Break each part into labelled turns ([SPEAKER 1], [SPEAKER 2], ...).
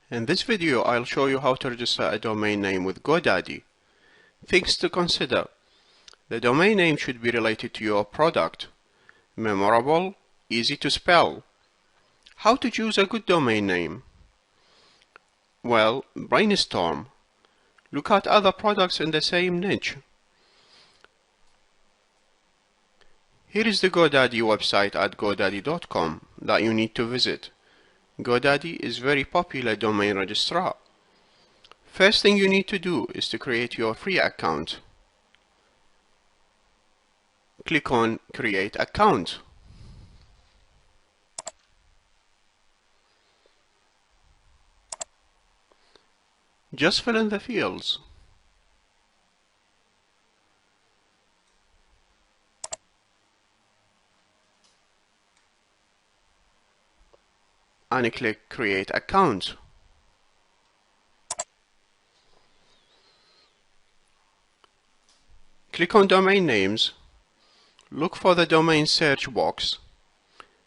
[SPEAKER 1] In this video, I'll show you how to register a domain name with Godaddy. Things to consider. The domain name should be related to your product, memorable, easy to spell. How to choose a good domain name? Well, brainstorm. Look at other products in the same niche. Here is the Godaddy website at godaddy.com that you need to visit. Godaddy is a very popular domain registrar. First thing you need to do is to create your free account. Click on Create Account. Just fill in the fields. And click Create Account. Click on Domain Names. Look for the domain search box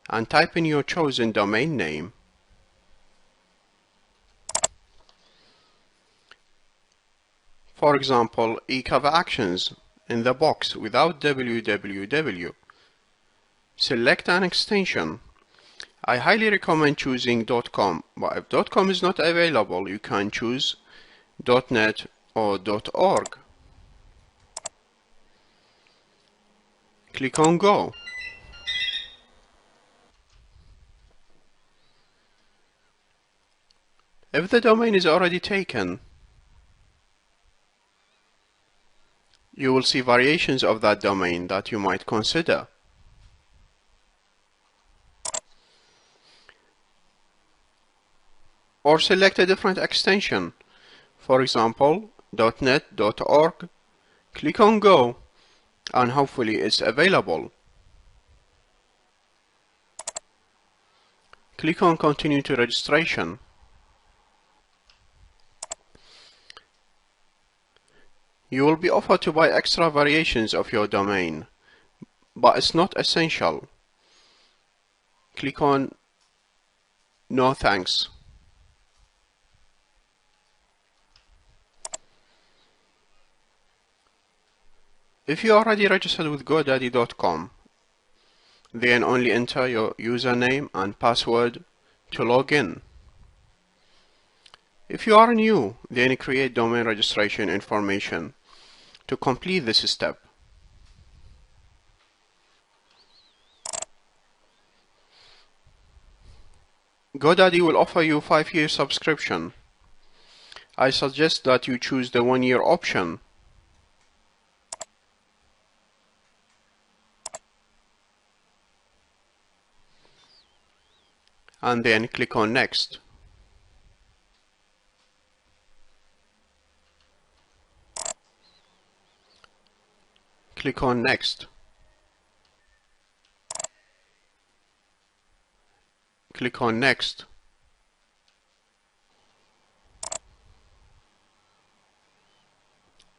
[SPEAKER 1] and type in your chosen domain name. For example, eCover Actions in the box without www. Select an extension. I highly recommend choosing .com, but if .com is not available, you can choose .net or .org. Click on Go. If the domain is already taken, you will see variations of that domain that you might consider. Or select a different extension, for example .net, .org. Click on Go and hopefully it's available. Click on Continue to Registration. You will be offered to buy extra variations of your domain, but it's not essential. Click on No Thanks. If you are already registered with Godaddy.com, then only enter your username and password to log in. If you are new, then create domain registration information to complete this step. Godaddy will offer you 5-year subscription. I suggest that you choose the 1-year option. And then click on Next. Click on Next. Click on Next.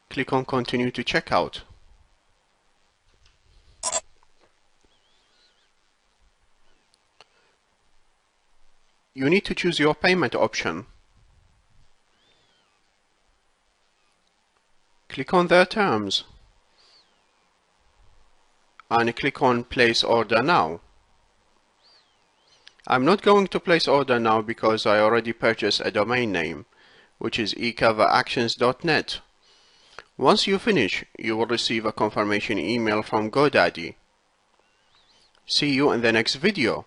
[SPEAKER 1] Click on Continue to Checkout. You need to choose your payment option. Click on their terms and click on Place Order Now. I'm not going to place order now because I already purchased a domain name, which is ecoveractions.net. Once you finish, you will receive a confirmation email from Godaddy. See you in the next video.